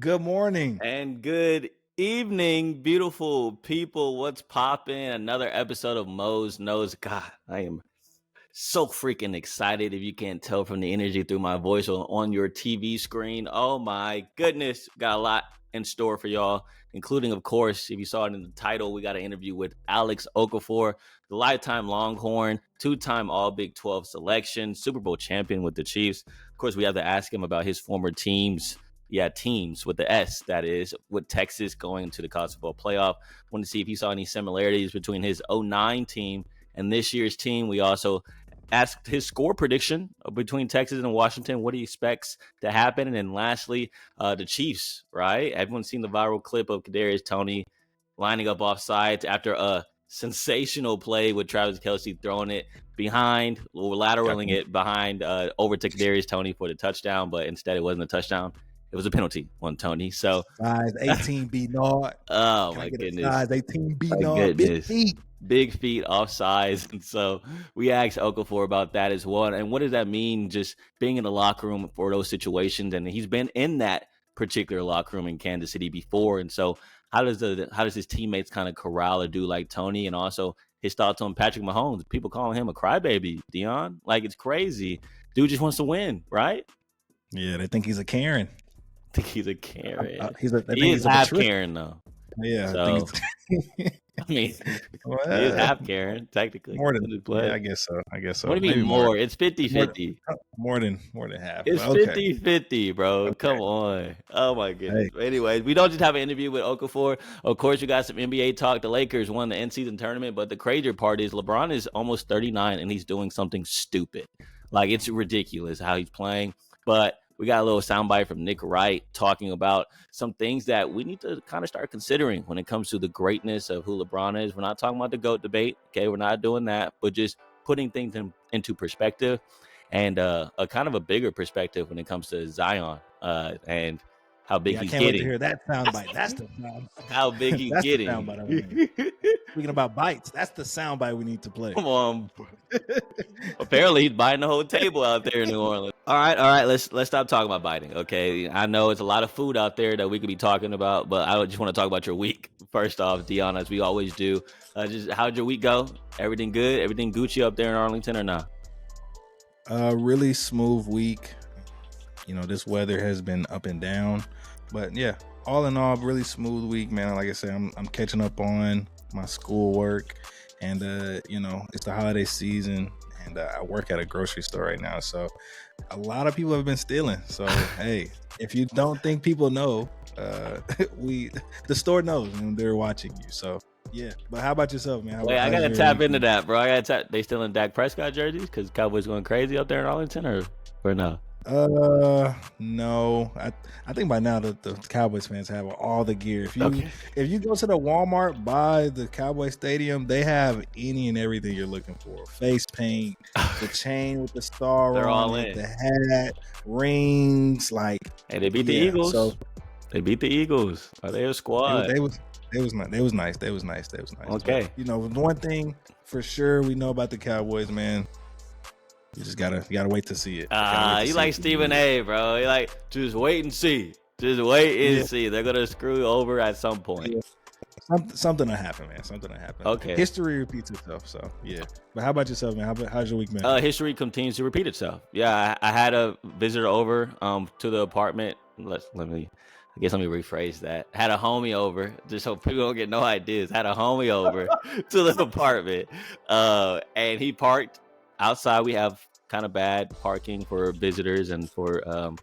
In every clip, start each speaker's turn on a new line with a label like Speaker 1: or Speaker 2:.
Speaker 1: Good morning.
Speaker 2: And good evening, beautiful people. What's poppin'? Another episode of Mose Knows. God, I am so freaking excited if you can't tell from the energy through my voice or on your TV screen. Oh my goodness. Got a lot in store for y'all, including, of course, if you saw it in the title, we got an interview with Alex Okafor, the lifetime Longhorn, two-time All Big 12 selection, Super Bowl champion with the Chiefs. Of course, we have to ask him about his former teams. Yeah, teams with the S, that is, with Texas going into the college football playoff. Want to see if he saw any similarities between his 09 team and this year's team. We also asked his score prediction between Texas and Washington, what he expects to happen. And then lastly, the Chiefs, right? Everyone's seen the viral clip of Kadarius Toney lining up off sides after a sensational play with Travis Kelce throwing it behind, or lateraling it behind over to Kadarius Toney for the touchdown, but instead it wasn't a touchdown. It was a penalty on Toney. So
Speaker 1: size 18 B naught.
Speaker 2: Oh my goodness.
Speaker 1: Size 18 B naught.
Speaker 2: Big feet off size. And so we asked Okafor about that as well. And what does that mean, just being in the locker room for those situations? And he's been in that particular locker room in Kansas City before. And so how does his teammates kind of corral a dude like Toney? And also his thoughts on Patrick Mahomes. People calling him a crybaby, Deon. Like, it's crazy. Dude just wants to win, right?
Speaker 1: Yeah, they think he's a Karen.
Speaker 2: I think he's a Karen.
Speaker 1: He
Speaker 2: is half Karen, though.
Speaker 1: Yeah.
Speaker 2: So, I mean,
Speaker 1: well,
Speaker 2: he is half Karen, technically.
Speaker 1: More than play. Yeah, I guess so.
Speaker 2: What do you mean more? It's 50-50.
Speaker 1: More than half.
Speaker 2: It's 50-50, bro. Okay. Come on. Oh, my goodness. Hey. Anyways, we don't just have an interview with Okafor. Of course, you got some NBA talk. The Lakers won the in-season tournament, but the crazier part is LeBron is almost 39, and he's doing something stupid. Like, it's ridiculous how he's playing, but we got a little soundbite from Nick Wright talking about some things that we need to kind of start considering when it comes to the greatness of who LeBron is. We're not talking about the GOAT debate. Okay, we're not doing that, but just putting things into perspective and a kind of a bigger perspective when it comes to Zion and how big he's getting.
Speaker 1: I can't wait to hear that soundbite. That's the sound.
Speaker 2: How big he's getting.
Speaker 1: Speaking about bites, that's the soundbite we need to play.
Speaker 2: Come on. Apparently, he's biting the whole table out there in New Orleans. All right. Let's stop talking about biting. Okay, I know it's a lot of food out there that we could be talking about, but I just want to talk about your week. First off, Deon, as we always do, just how'd your week go? Everything good? Everything Gucci up there in Arlington or not?
Speaker 1: Really smooth week. You know, this weather has been up and down, but yeah, all in all, really smooth week, man. Like I said, I'm catching up on my schoolwork, and you know, it's the holiday season, and I work at a grocery store right now, so a lot of people have been stealing. So hey, if you don't think people know, the store knows and they're watching you. So yeah, but how about yourself, man?
Speaker 2: Wait, I gotta tap into that, bro. They still in Dak Prescott jerseys because Cowboys going crazy up there in Arlington, or no?
Speaker 1: No. I think by now the Cowboys fans have all the gear. If you go to the Walmart by the Cowboy Stadium, they have any and everything you're looking for. Face paint, the chain with the star
Speaker 2: They're
Speaker 1: on
Speaker 2: all
Speaker 1: it,
Speaker 2: in.
Speaker 1: the hat, rings, like.
Speaker 2: Hey, they beat the Eagles.
Speaker 1: So
Speaker 2: they beat the Eagles. Are they a squad?
Speaker 1: They was nice.
Speaker 2: Okay.
Speaker 1: So, you know, one thing for sure we know about the Cowboys, man. You just gotta wait to see it.
Speaker 2: You like Stephen A, bro. You like, just wait and see. Just wait and see. They're gonna screw you over at some point.
Speaker 1: Yeah. Something will happen, man. Something will happen.
Speaker 2: Okay.
Speaker 1: History repeats itself. So yeah. But how about yourself, man? How's your week, man?
Speaker 2: History continues to repeat itself. Yeah, I had a visitor over to the apartment. Let me rephrase that. Had a homie over, just so people don't get no ideas. Had a homie over to the apartment, and he parked outside. We have kind of bad parking for visitors and for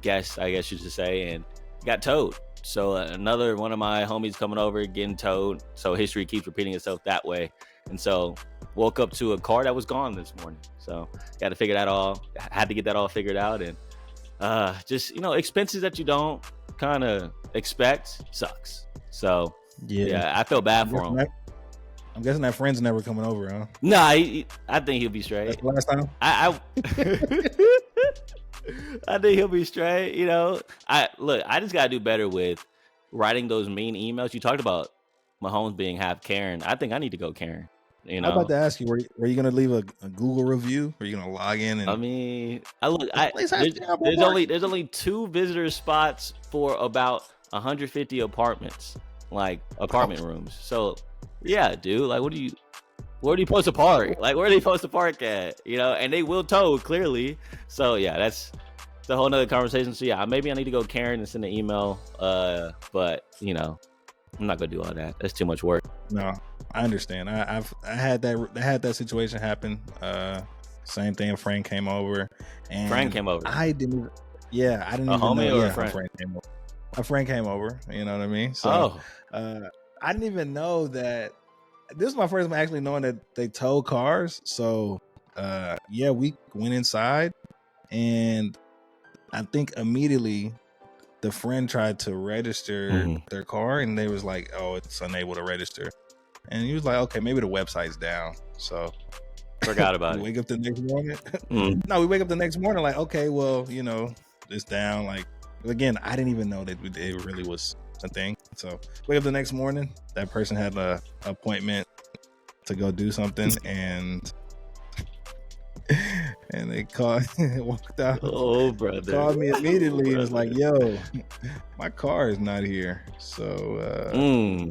Speaker 2: guests, I guess you should say, and got towed. So another one of my homies coming over, getting towed. So history keeps repeating itself that way. And so woke up to a car that was gone this morning. So had to get that all figured out. And just, you know, expenses that you don't kind of expect sucks. So yeah, I feel bad for him.
Speaker 1: I'm guessing that friend's never coming over, huh?
Speaker 2: Nah, I think he'll be straight.
Speaker 1: That's the last time?
Speaker 2: I think he'll be straight, you know. I just got to do better with writing those mean emails. You talked about Mahomes being half Karen. I think I need to go Karen. You
Speaker 1: I'm about
Speaker 2: know,
Speaker 1: to ask you, were you gonna leave a Google review? Are you gonna log in
Speaker 2: I
Speaker 1: and
Speaker 2: mean, I look,
Speaker 1: this place has terrible
Speaker 2: there's only 2 visitor spots for about 150 apartments, like apartment
Speaker 1: parking?
Speaker 2: rooms. So, yeah, dude, like, where do you supposed to park? Like, where are they supposed to park at? You know, and they will tow clearly. So, yeah, that's a whole nother conversation. So, yeah, maybe I need to go Karen and send an email. But you know, I'm not gonna do all that. That's too much work.
Speaker 1: No, I understand. I had that situation happen. Same thing. A friend came over, and
Speaker 2: Friend came over.
Speaker 1: I didn't. Yeah, I didn't
Speaker 2: A
Speaker 1: even know.
Speaker 2: homie or a
Speaker 1: Yeah,
Speaker 2: friend?
Speaker 1: a friend came over. You know what I mean? So, I didn't even know that. This is my first time actually knowing that they tow cars. So, yeah, we went inside, and I think immediately the friend tried to register their car, and they was like, "Oh, it's unable to register." And he was like, "Okay, maybe the website's down." So
Speaker 2: Forgot about
Speaker 1: we
Speaker 2: it.
Speaker 1: wake up the next morning. No, we wake up the next morning like, okay, well, you know, it's down. Like, again, I didn't even know that it really was a thing. So wake up the next morning, that person had an appointment to go do something, and they walked out.
Speaker 2: Oh, brother.
Speaker 1: Called me immediately and was like, "Yo, my car is not here." So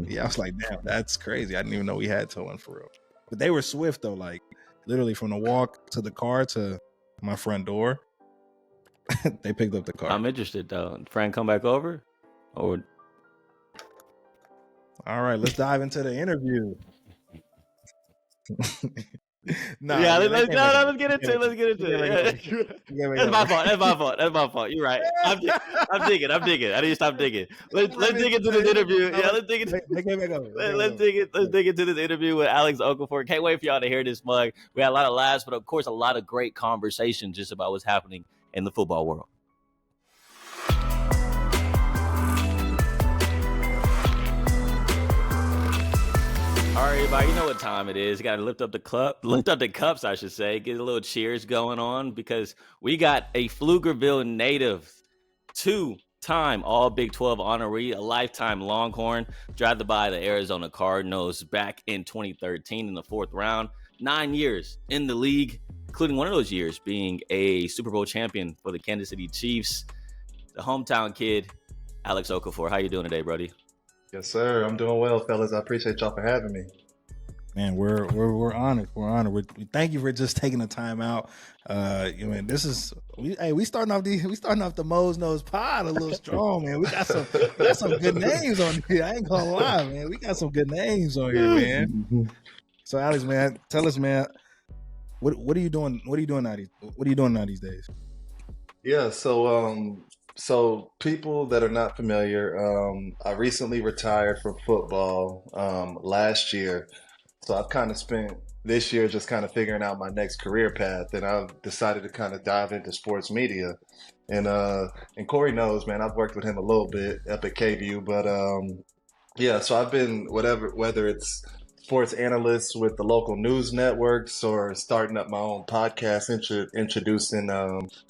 Speaker 1: yeah, I was like, "Damn, that's crazy. I didn't even know we had towing for real." But they were swift though, like literally from the walk to the car to my front door. They picked up the car.
Speaker 2: I'm interested though. Friend come back over, or
Speaker 1: all right, let's dive into the interview.
Speaker 2: Let's get into it. That's my fault. You're right. I'm digging. I need to stop digging. Let's dig into this interview. Yeah, let's dig into let's dig into this interview with Alex Okafor. Can't wait for y'all to hear this mug. We had a lot of laughs, but of course a lot of great conversation just about what's happening in the football world. All right, everybody, you know what time it is. You got to lift up the cups, I should say. Get a little cheers going on because we got a Pflugerville native, 2-time All Big 12 honoree, a lifetime Longhorn, drafted by the Arizona Cardinals back in 2013 in the 4th round. 9 years in the league, including one of those years being a Super Bowl champion for the Kansas City Chiefs. The hometown kid, Alex Okafor. How you doing today, buddy?
Speaker 3: Yes, sir. I'm doing well, fellas. I appreciate y'all for having me.
Speaker 1: Man, we're honored. We're honored. We thank you for just taking the time out. You know, this is we starting off the Mose Knows Pod a little strong, man. We got some good names on here. I ain't gonna lie, man. We got some good names on here, man. So, Alex, man, tell us, man, what are you doing? What are you doing now these days?
Speaker 3: Yeah, so people that are not familiar, I recently retired from football last year. So I've kind of spent this year just kind of figuring out my next career path, and I've decided to kind of dive into sports media. And Cory knows, man, I've worked with him a little bit up at KVU, but yeah, so I've been whether it's sports analyst with the local news networks or starting up my own podcast, introducing,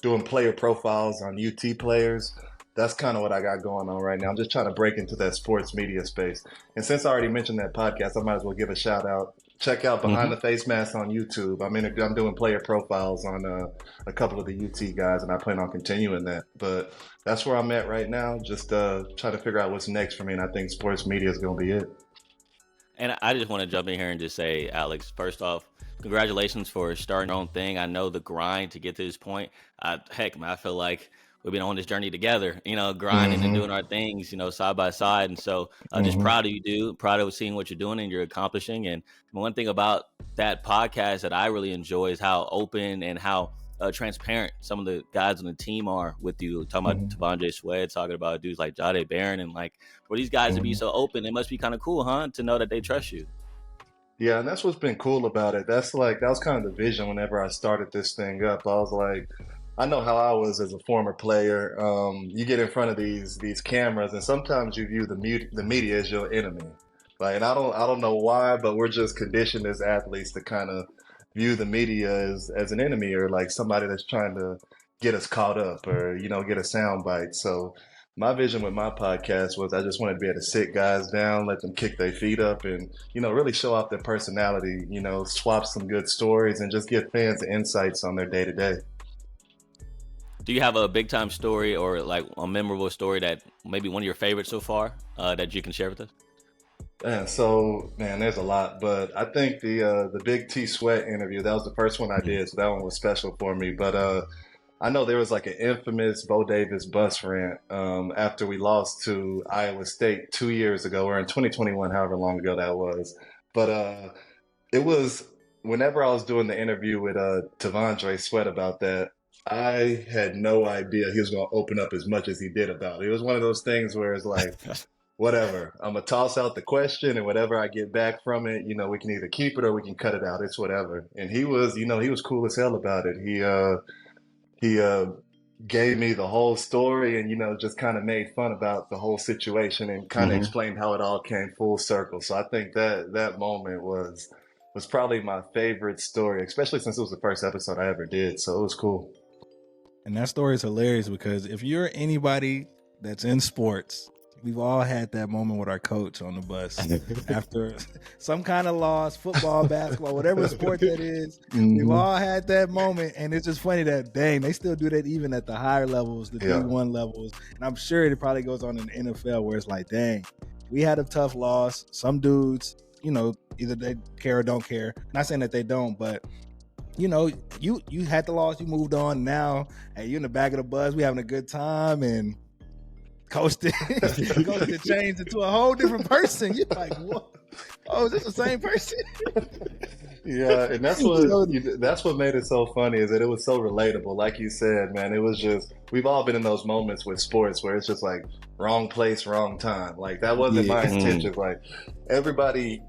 Speaker 3: doing player profiles on UT players. That's kind of what I got going on right now. I'm just trying to break into that sports media space. And since I already mentioned that podcast, I might as well give a shout out. Check out Behind the Facemask on YouTube. I'm doing player profiles on a couple of the UT guys, and I plan on continuing that. But that's where I'm at right now. Just trying to figure out what's next for me, and I think sports media is going to be it.
Speaker 2: And I just want to jump in here and just say, Alex, first off, congratulations for starting your own thing. I know the grind to get to this point. Heck, man, I feel like we've been on this journey together, you know, grinding and doing our things, you know, side by side. And so just proud of you, dude. Proud of seeing what you're doing and you're accomplishing. And one thing about that podcast that I really enjoy is how open and how transparent some of the guys on the team are with you. Talking about Tavondre Sweat, talking about dudes like Jade Barron, and like for these guys to be so open, it must be kind of cool, huh? To know that they trust you.
Speaker 3: Yeah, and that's what's been cool about it. That was kind of the vision whenever I started this thing up. I was like, I know how I was as a former player. You get in front of these cameras, and sometimes you view the media as your enemy. Like, and I don't know why, but we're just conditioned as athletes to kind of view the media as an enemy or like somebody that's trying to get us caught up or, you know, get a sound bite. So my vision with my podcast was I just wanted to be able to sit guys down, let them kick their feet up, and really show off their personality. Swap some good stories and just give fans insights on their day to day.
Speaker 2: Do you have a big time story or like a memorable story that maybe one of your favorites so far that you can share with us?
Speaker 3: Yeah, so man, there's a lot, but I think the Big T Sweat interview, that was the first one I did, so that one was special for me. But I know there was like an infamous Bo Davis bus rant after we lost to Iowa State 2 years ago, or in 2021, however long ago that was. But it was whenever I was doing the interview with Tavondre Sweat about that, I had no idea he was going to open up as much as he did about it. It was one of those things where it's like, whatever, I'm going to toss out the question, and whatever I get back from it, we can either keep it or we can cut it out. It's whatever. And he was, he was cool as hell about it. He gave me the whole story and, just kind of made fun about the whole situation and kind of explained how it all came full circle. So I think that moment was probably my favorite story, especially since it was the first episode I ever did. So it was cool.
Speaker 1: And that story is hilarious because if you're anybody that's in sports, we've all had that moment with our coach on the bus after some kind of loss, football, basketball, whatever sport that is. We've all had that moment. And it's just funny that, dang, they still do that even at the higher levels, the D1 levels. And I'm sure it probably goes on in the NFL where it's like, dang, we had a tough loss. Some dudes, either they care or don't care. Not saying that they don't, but you had the loss, you moved on. Now, hey, you're in the back of the bus, we having a good time, and coach changed into a whole different person. You're like, what? Oh, is this the same person?
Speaker 3: Yeah, and that's what made it so funny is that it was so relatable. Like you said, man, it was just, we've all been in those moments with sports where it's just like wrong place, wrong time. Like that wasn't my intention. Like everybody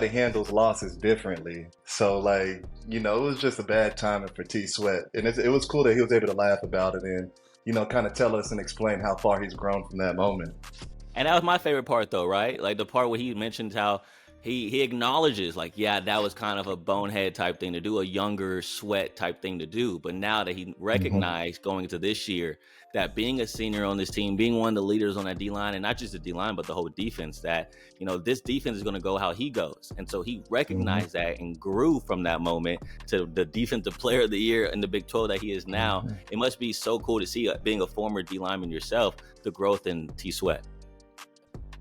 Speaker 3: handles losses differently. So like, it was just a bad timing for T Sweat. And it was cool that he was able to laugh about it and, kind of tell us and explain how far he's grown from that moment.
Speaker 2: And that was my favorite part though, right? Like the part where he mentions how he acknowledges like, yeah, that was kind of a bonehead type thing to do, a younger Sweat type thing to do. But now that he recognized going into this year that being a senior on this team, being one of the leaders on that D-line, and not just the D-line, but the whole defense, that, this defense is going to go how he goes. And so he recognized that and grew from that moment to the defensive player of the year in the Big 12 that he is now. It must be so cool to see, being a former D-lineman yourself, the growth in T Sweat.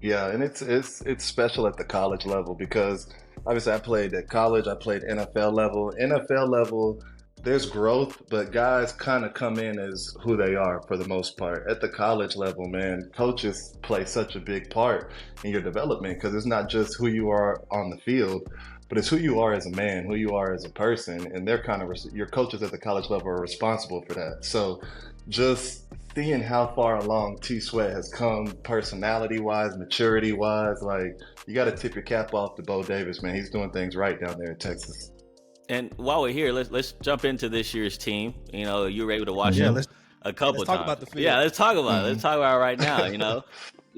Speaker 3: Yeah, and it's special at the college level because obviously I played at college, I played NFL level. NFL level, there's growth, but guys kind of come in as who they are for the most part. At the college level, man, coaches play such a big part in your development because it's not just who you are on the field, but it's who you are as a man, who you are as a person, and they're kind of your coaches at the college level are responsible for that. So just seeing how far along T Sweat has come personality-wise, maturity-wise, like you got to tip your cap off to Bo Davis, man. He's doing things right down there in Texas.
Speaker 2: And while we're here, let's jump into this year's team. You were able to watch it a couple times.
Speaker 1: Talk about the field.
Speaker 2: Yeah, let's talk about it. Let's talk about it right now.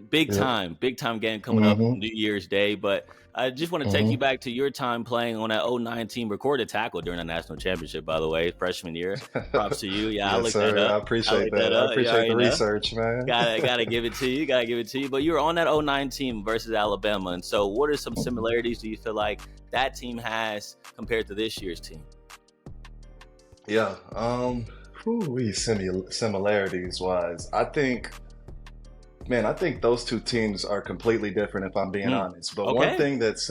Speaker 2: Big time game coming up on New Year's Day. But I just want to take you back to your time playing on that 09 team. Recorded tackle during the national championship, by the way, freshman year. Props to you. Yeah,
Speaker 3: yes,
Speaker 2: I looked
Speaker 3: sir.
Speaker 2: that up.
Speaker 3: I appreciate that. I appreciate the research, man.
Speaker 2: Gotta give it to you. But you were on that 09 team versus Alabama. And so what are some similarities do you feel like that team has compared to this year's team?
Speaker 3: Yeah. Similarities wise, I think those two teams are completely different if I'm being honest. But one thing that's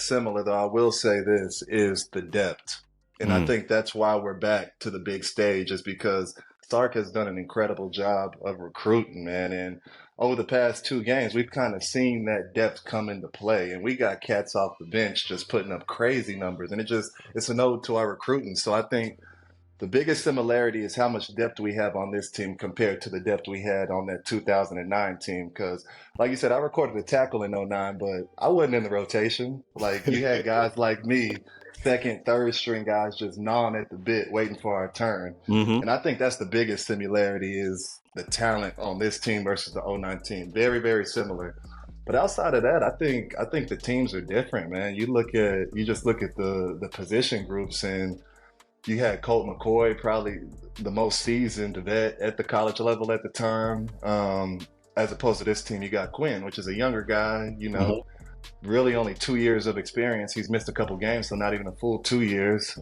Speaker 3: similar, though, I will say this, is the depth. And I think that's why we're back to the big stage, is because Sark has done an incredible job of recruiting, man. And over the past two games, we've kind of seen that depth come into play. And we got cats off the bench just putting up crazy numbers. And it's an ode to our recruiting. So I think the biggest similarity is how much depth we have on this team compared to the depth we had on that 2009 team. Because, like you said, I recorded a tackle in 09, but I wasn't in the rotation. Like, you had guys like me, second, third string guys just gnawing at the bit, waiting for our turn. And I think that's the biggest similarity is the talent on this team versus the 09 team. Very, very similar. But outside of that, I think the teams are different, man. You just look at the position groups, and you had Colt McCoy, probably the most seasoned vet at the college level at the time. As opposed to this team, you got Quinn, which is a younger guy, really only 2 years of experience. He's missed a couple games, so not even a full 2 years.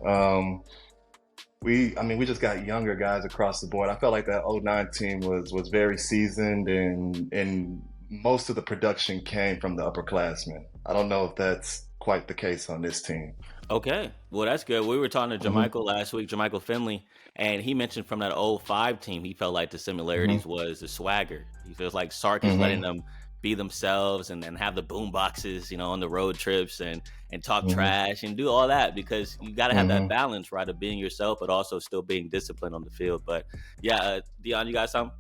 Speaker 3: We just got younger guys across the board. I felt like that '09 team was very seasoned, and most of the production came from the upperclassmen. I don't know if that's quite the case on this team.
Speaker 2: Okay, well, that's good. We were talking to Jermichael last week, Jermichael Finley, and he mentioned from that '05 team, he felt like the similarities was the swagger. He feels like Sark is letting them be themselves and have the boom boxes, on the road trips and talk trash and do all that, because you got to have that balance, right, of being yourself, but also still being disciplined on the field. But yeah, Deon, you got something?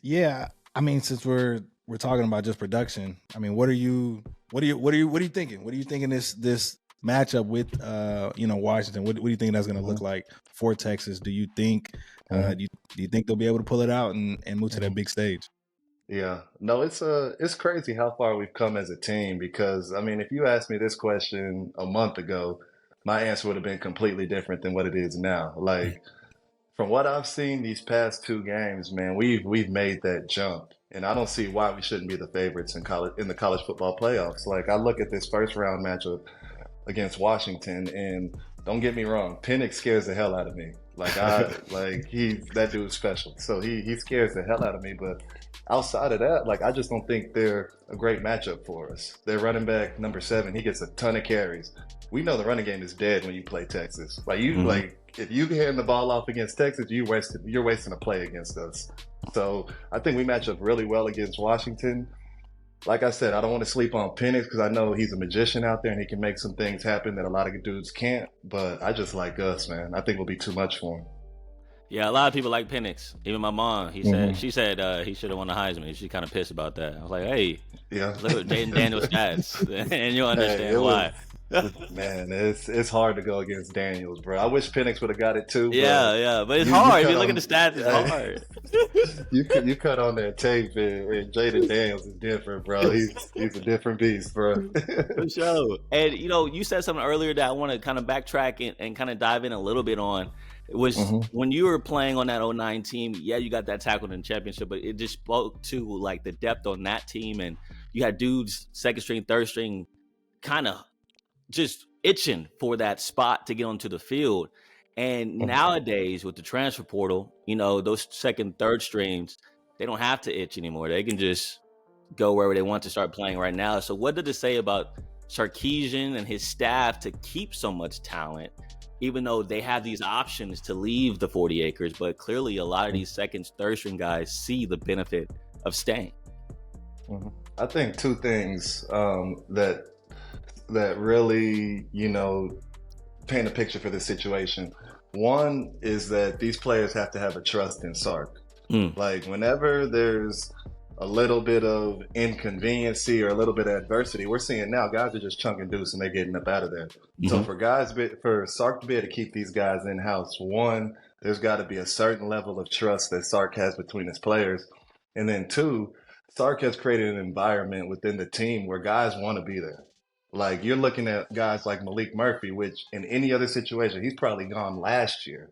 Speaker 1: Yeah, I mean, since we're talking about just production, I mean, what are you thinking? What are you thinking this matchup with Washington? What do you think that's going to look like for Texas? Do you think do you think they'll be able to pull it out and move to that big stage?
Speaker 3: Yeah, no, it's crazy how far we've come as a team, because I mean, if you asked me this question a month ago, my answer would have been completely different than what it is now. Like, from what I've seen these past 2 games, man, we've made that jump, and I don't see why we shouldn't be the favorites in the college football playoffs. Like, I look at this first round matchup against Washington, and don't get me wrong, Penix scares the hell out of me. Like, that dude's special, so he scares the hell out of me. But outside of that, like, I just don't think they're a great matchup for us. Their running back, number 7, he gets a ton of carries. We know the running game is dead when you play Texas. Like, if you hand the ball off against Texas, you're wasting a play against us. So I think we match up really well against Washington. Like I said, I don't want to sleep on Penix, because I know he's a magician out there and he can make some things happen that a lot of dudes can't. But I just like Gus, man. I think it'll be too much for him.
Speaker 2: Yeah, a lot of people like Penix. Even my mom, she said he should have won the Heisman. She's kind of pissed about that. I was like, hey, look at Jaden Daniels' stats, and you'll understand why.
Speaker 3: Man, it's hard to go against Daniels, bro. I wish Penix would have got it too.
Speaker 2: Yeah, but it's hard. If you look at the stats, it's hard.
Speaker 3: You cut on that tape, and Jaden Daniels is different, bro. He's a different beast, bro.
Speaker 2: For sure. And you said something earlier that I want to kind of backtrack and kind of dive in a little bit on. It was when you were playing on that '09 team. Yeah, you got that tackle in the championship, but it just spoke to like the depth on that team, and you had dudes second string, third string, kind of just itching for that spot to get onto the field. And nowadays with the transfer portal, those second, third strings, they don't have to itch anymore. They can just go wherever they want to start playing right now. So what did it say about Sarkisian and his staff to keep so much talent, even though they have these options to leave the 40 acres? But clearly a lot of these second, third string guys see the benefit of staying.
Speaker 3: I think 2 things that really, paint a picture for this situation. One is that these players have to have a trust in Sark. Like, whenever there's a little bit of inconveniency or a little bit of adversity, we're seeing now guys are just chunking deuce and they're getting up out of there. So for Sark to be able to keep these guys in-house, one, there's got to be a certain level of trust that Sark has between his players. And then 2, Sark has created an environment within the team where guys want to be there. Like, you're looking at guys like Malik Murphy, which in any other situation, he's probably gone last year.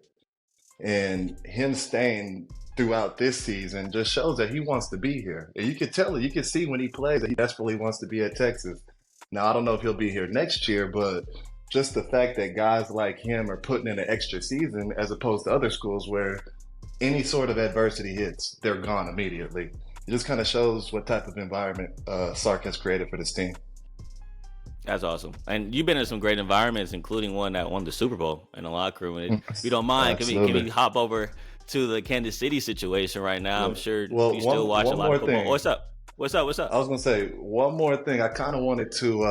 Speaker 3: And him staying throughout this season just shows that he wants to be here. And you can tell it. You can see when he plays that he desperately wants to be at Texas. Now, I don't know if he'll be here next year, but just the fact that guys like him are putting in an extra season as opposed to other schools where any sort of adversity hits, they're gone immediately. It just kind of shows what type of environment Sark has created for this team.
Speaker 2: That's awesome. And you've been in some great environments, including one that won the Super Bowl in the locker room. And if you don't mind, can we hop over to the Kansas City situation right now? I'm sure you still watch a lot of football. What's up? I was going
Speaker 3: to say one more thing. I kind of wanted to,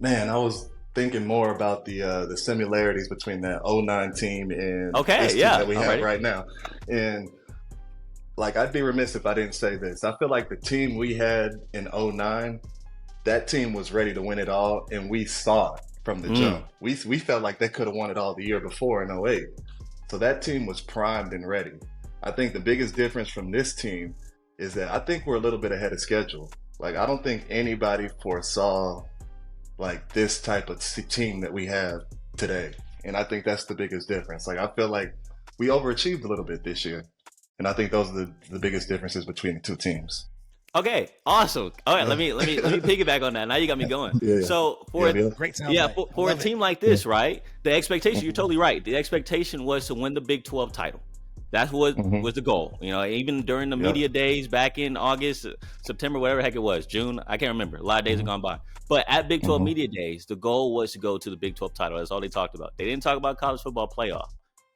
Speaker 3: I was thinking more about the similarities between that '09 team and this team that we have right now. And like, I'd be remiss if I didn't say this. I feel like the team we had in '09, that team was ready to win it all, and we saw it from the jump. We felt like they could have won it all the year before in '08. So that team was primed and ready. I think the biggest difference from this team is that I think we're a little bit ahead of schedule. Like, I don't think anybody foresaw like this type of team that we have today. And I think that's the biggest difference. Like, I feel like we overachieved a little bit this year. And I think those are the biggest differences between the two teams.
Speaker 2: Okay, awesome. All right, let me piggyback on that. Now you got me going.
Speaker 3: Yeah.
Speaker 2: So for
Speaker 1: Great sound
Speaker 2: yeah,
Speaker 1: bite.
Speaker 2: for a team like this, right? The expectation, you're
Speaker 3: Mhm.
Speaker 2: totally right. The expectation was to win the Big 12 title. That's what
Speaker 3: Mhm.
Speaker 2: was the goal. You know, even during the
Speaker 3: Yep.
Speaker 2: media days back in August, September, whatever the heck it was, June, I can't remember. A lot of days have
Speaker 3: Mhm.
Speaker 2: gone by. But at Big 12
Speaker 3: Mhm.
Speaker 2: media days, the goal was to go to the Big 12 title. That's all they talked about. They didn't talk about college football playoff.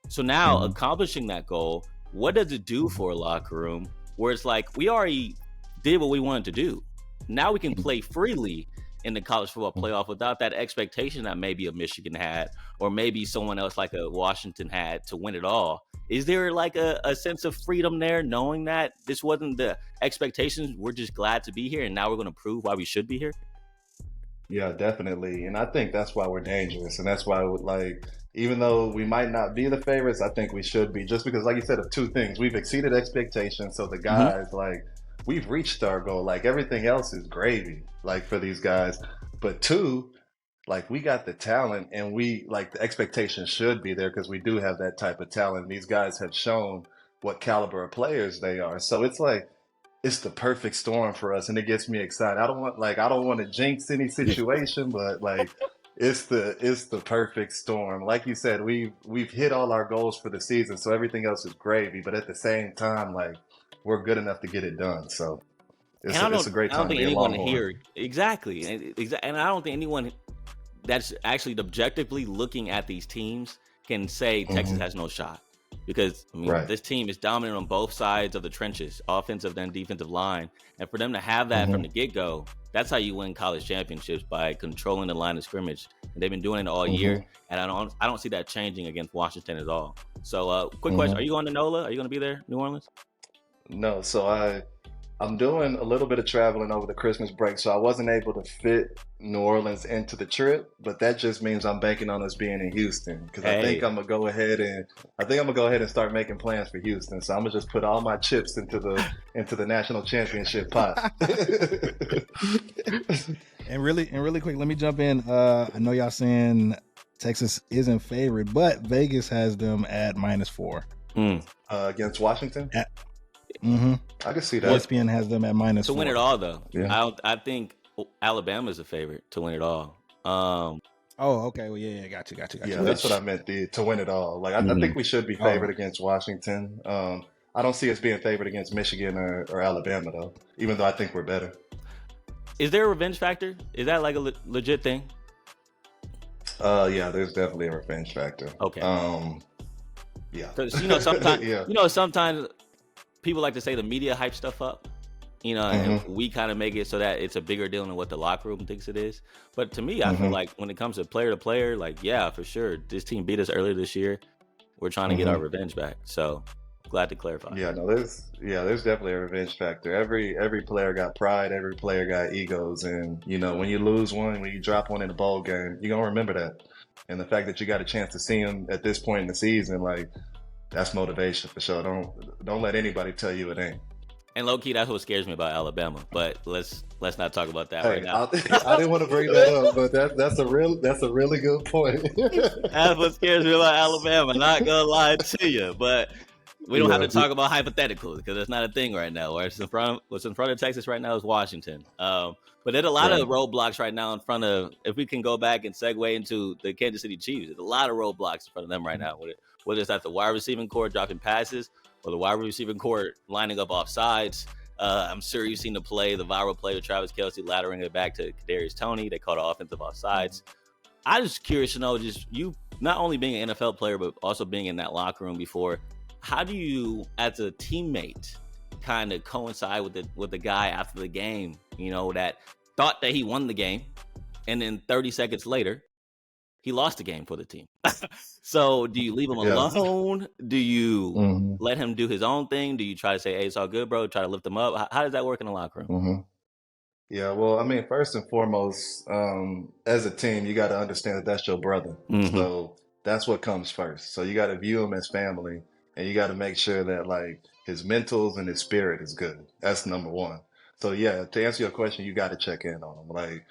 Speaker 2: So now
Speaker 3: Mhm.
Speaker 2: accomplishing that goal, what does it do for a locker room where it's like, we already did what we wanted to do. Now we can play freely in the college football playoff without that expectation that maybe a Michigan had, or maybe someone else like a Washington had to win it all. Is there like a sense of freedom there, knowing that this wasn't the expectations? We're just glad to be here, and now we're going to prove why we should be here.
Speaker 3: Yeah, definitely. And I think that's why we're dangerous. And that's why, like, even though we might not be the favorites, I think we should be. Just because, like you said, of two things. We've exceeded expectations. So the guys, like, we've reached our goal. Like, everything else is gravy, like, for these guys. But two, like, we got the talent and we, like, the expectation should be there because we do have that type of talent. These guys have shown what caliber of players they are. So it's like, it's the perfect storm for us, and it gets me excited. I don't want to jinx any situation, but like it's the perfect storm. Like you said, we've hit all our goals for the season, so everything else is gravy. But at the same time, like we're good enough to get it done. So
Speaker 2: And
Speaker 3: it's a great
Speaker 2: I don't
Speaker 3: time to
Speaker 2: think
Speaker 3: be a
Speaker 2: anyone
Speaker 3: Longhorn.
Speaker 2: here exactly, and I don't think anyone that's actually objectively looking at these teams can say Texas
Speaker 3: Hmm.
Speaker 2: has no shot. Because I mean,
Speaker 3: Right.
Speaker 2: this team is dominant on both sides of the trenches, offensive and defensive line, and for them to have that from
Speaker 3: Hmm.
Speaker 2: the get-go, that's how you win college championships, by controlling the line of scrimmage. And they've been doing it all
Speaker 3: Hmm.
Speaker 2: year, and I don't see that changing against Washington at all. So, quick question: Are
Speaker 3: Hmm.
Speaker 2: you going to NOLA? Are you going to be there, New Orleans?
Speaker 3: No, so I'm doing a little bit of traveling over the Christmas break, so I wasn't able to fit New Orleans into the trip, but that just means I'm banking on us being in Houston because
Speaker 2: Hey,
Speaker 3: I think I'm gonna go ahead and start making plans for Houston. So I'm gonna just put all my chips into the national championship pot.
Speaker 1: And really quick, let me jump in. I know y'all saying Texas isn't favored, but Vegas has them at -4.
Speaker 3: Against Washington,
Speaker 1: Mm-hmm.
Speaker 3: I can see that.
Speaker 1: ESPN has them at -4.
Speaker 2: to win it all, though,
Speaker 3: Yeah.
Speaker 2: I think Alabama is a favorite to win it all.
Speaker 1: Oh, okay. Well, yeah, got you.
Speaker 3: Yeah, that's what I meant to win it all. Like I think we should be favored
Speaker 1: Oh,
Speaker 3: against Washington. I don't see us being favored against Michigan or Alabama though, even though I think we're better.
Speaker 2: Is there a revenge factor? Is that like a legit thing?
Speaker 3: Yeah, there's definitely a revenge factor.
Speaker 2: Okay.
Speaker 3: Yeah.
Speaker 2: Because
Speaker 3: Yeah.
Speaker 2: sometimes people like to say the media hype stuff up, and we kind of make it so that it's a bigger deal than what the locker room thinks it is. But to me, I feel like when it comes to player, like, yeah, for sure, this team beat us earlier this year. We're trying to get our revenge back. So glad to clarify.
Speaker 3: Yeah, no, there's definitely a revenge factor. Every player got pride, every player got egos, and when you lose one, when you drop one in a bowl game, you're gonna remember that. And the fact that you got a chance to see him at this point in the season, like that's motivation for sure. Don't let anybody tell you it ain't.
Speaker 2: And low key, that's what scares me about Alabama. But let's not talk about that right
Speaker 3: Hey,
Speaker 2: now.
Speaker 3: I didn't want to bring that up, but that's a really good point.
Speaker 2: That's what scares me about Alabama. Not gonna lie to you, but we don't have to
Speaker 3: Yeah.
Speaker 2: talk about hypotheticals because it's not a thing right now. What's in front of Texas right now is Washington. But there's a lot of
Speaker 3: Right.
Speaker 2: roadblocks right now in front of. If we can go back and segue into the Kansas City Chiefs, there's a lot of roadblocks in front of them right now. Whether it's at the wide receiving core dropping passes or the wide receiving core lining up off sides. I'm sure you've seen the viral play with Travis Kelce laddering it back to Kadarius Toney. They called it offensive offsides. I'm just curious to know, just you not only being an NFL player, but also being in that locker room before, how do you, as a teammate, kind of coincide with the guy after the game, that thought that he won the game, and then 30 seconds later, he lost the game for the team. So do you leave him
Speaker 3: Yeah.
Speaker 2: alone? Do you
Speaker 3: Mhm.
Speaker 2: let him do his own thing? Do you try to say, hey, it's all good, bro? Try to lift him up? How does that work in the locker room?
Speaker 3: Mhm. Yeah, well, I mean, first and foremost, as a team, you got to understand that that's your brother.
Speaker 2: Mhm.
Speaker 3: So that's what comes first. So you got to view him as family, and you got to make sure that like his mentals and his spirit is good. That's number one. So yeah, to answer your question, you got to check in on him. Like,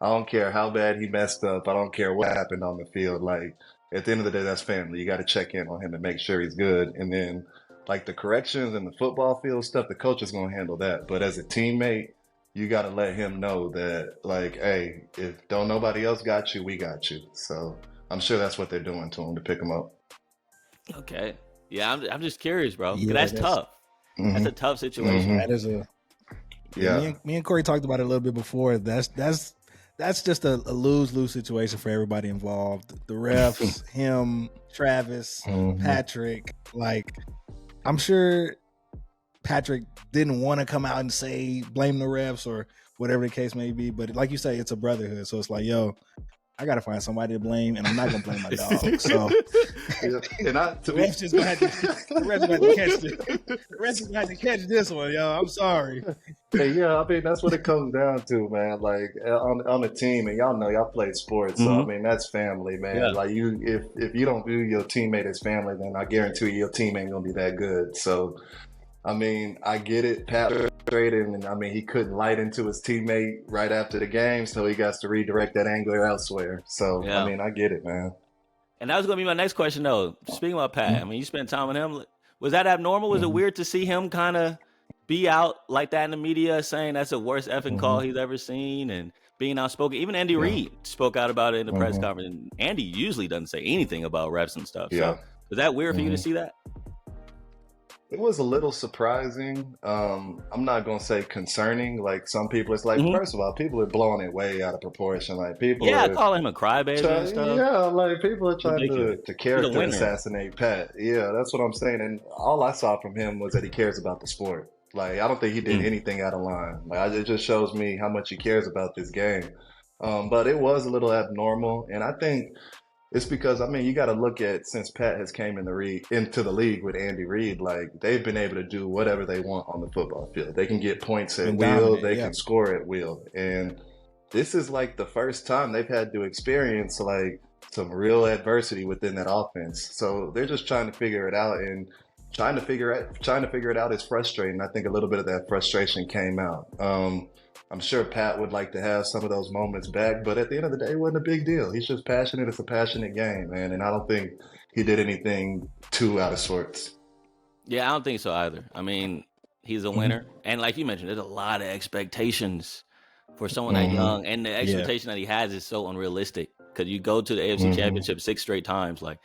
Speaker 3: I don't care how bad he messed up. I don't care what happened on the field. Like, at the end of the day, that's family. You got to check in on him and make sure he's good. And then, like the corrections and the football field stuff, the coach is going to handle that. But as a teammate, you got to let him know that, like, hey, if don't nobody else got you, we got you. So I'm sure that's what they're doing to him to pick him up.
Speaker 2: Okay. Yeah, I'm just curious, bro.
Speaker 1: Yeah,
Speaker 2: That's tough. That's a tough situation.
Speaker 1: That is a
Speaker 3: Yeah.
Speaker 1: Me and Cory talked about it a little bit before. That's just a lose-lose situation for everybody involved. The refs, him, Travis, Patrick. Like, I'm sure Patrick didn't want to come out and say blame the refs or whatever the case may be, but like you say, it's a brotherhood. So it's like, yo, I gotta find somebody to blame, and I'm not gonna blame my dog. So
Speaker 3: And
Speaker 1: the refs just gonna have to catch this. The refs gonna have to catch this one, yo. I'm sorry.
Speaker 3: Hey, yeah, I mean that's what it comes down to, man. Like on the team, and y'all know y'all play sports, so I mean that's family, man.
Speaker 2: Yeah.
Speaker 3: Like if you don't view your teammate as family, then I guarantee you your team ain't gonna be that good. So, I mean, I get it. Pat was frustrated, and I mean he couldn't light into his teammate right after the game, so he got to redirect that anger elsewhere. So
Speaker 2: Yeah.
Speaker 3: I mean, I get it, man.
Speaker 2: And that was going to be my next question, though. Speaking about Pat, I mean, you spent time with him. Was that abnormal? Was it weird to see him kind of be out like that in the media, saying that's the worst effing call he's ever seen, and being outspoken? Even Andy Reid spoke out about it in the press conference. And Andy usually doesn't say anything about refs and stuff.
Speaker 3: Yeah.
Speaker 2: So was that weird for you to see that?
Speaker 3: It was a little surprising. I'm not gonna say concerning. Like some people, it's like first of all, people are blowing it way out of proportion. Like people,
Speaker 2: Yeah,
Speaker 3: are
Speaker 2: calling him a crybaby and stuff.
Speaker 3: yeah, like people are trying
Speaker 2: Ridiculous.
Speaker 3: to character
Speaker 2: winner.
Speaker 3: assassinate Pat. Yeah, that's what I'm saying. And all I saw from him was that he cares about the sport. Like I don't think he did anything out of line. Like it just shows me how much he cares about this game. But it was a little abnormal, and I think it's because, I mean, you got to look at, since Pat has came into the league with Andy Reid, like they've been able to do whatever they want on the football field. They can get points at will. They can score at will. And this is like the first time they've had to experience like some real adversity within that offense. So they're just trying to figure it out, and trying to figure it out is frustrating. I think a little bit of that frustration came out. I'm sure Pat would like to have some of those moments back, but at the end of the day, it wasn't a big deal. He's just passionate. It's a passionate game, man. And I don't think he did anything too out of sorts.
Speaker 2: Yeah, I don't think so either. I mean, he's a winner. And like you mentioned, there's a lot of expectations for someone that young. And the expectation that he has is so unrealistic, because you go to the AFC Championship 6 straight times. Like,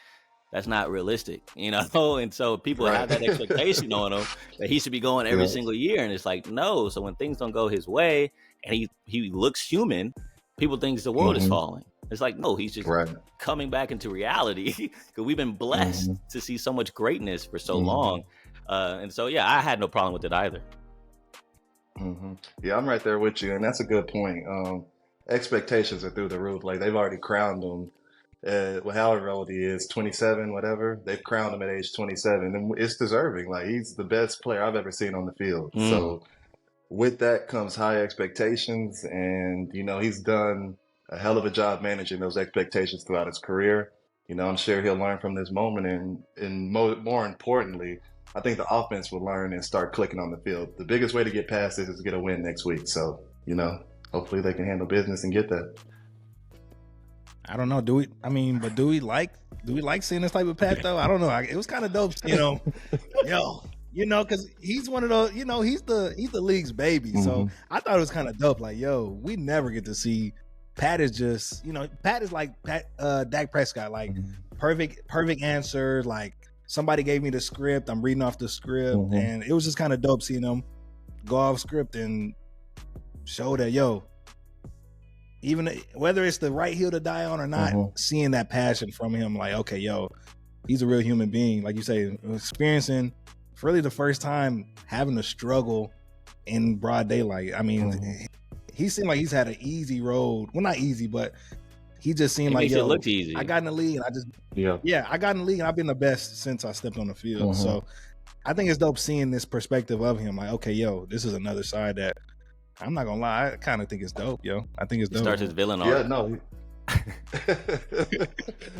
Speaker 2: that's not realistic, you know? And so people have that expectation on him that he should be going every single year. And it's like, no. So when things don't go his way and he looks human, people think the world is falling. It's like, no, he's just coming back into reality, because we've been blessed to see so much greatness for so long. And so, yeah, I had no problem with it either.
Speaker 3: Yeah, I'm right there with you. And that's a good point. Expectations are through the roof. Like they've already crowned him. However old he is, 27, whatever, they've crowned him at age 27, and it's deserving. Like he's the best player I've ever seen on the field. So with that comes high expectations, and you know he's done a hell of a job managing those expectations throughout his career. You know, I'm sure he'll learn from this moment, and more importantly, I think the offense will learn and start clicking on the field. The biggest way to get past this is to get a win next week. So, you know, hopefully they can handle business and get that.
Speaker 1: I don't know. Do we like seeing this type of Pat though? I don't know. It was kind of dope, you know. Because he's one of those. You know, he's the league's baby. So I thought it was kind of dope. Like, yo, we never get to see. Pat is just, you know, Pat is like Dak Prescott. Like perfect answers. Like somebody gave me the script. I'm reading off the script, and it was just kind of dope seeing him go off script and show that, yo, even whether it's the right hill to die on or not, seeing that passion from him, like, okay, yo, he's a real human being. Like you say, experiencing for really the first time having to struggle in broad daylight. I mean, he seemed like he's had an easy road. Well, not easy, but he just seemed like, yo,
Speaker 2: it looked easy.
Speaker 1: I got in the league and I got in the league and I've been the best since I stepped on the field. So I think it's dope seeing this perspective of him. Like, okay, yo, this is another side that, I'm not gonna lie, I kind of think it's dope, yo. I think it's dope.
Speaker 2: He starts his villain arc.
Speaker 3: Yeah, no. I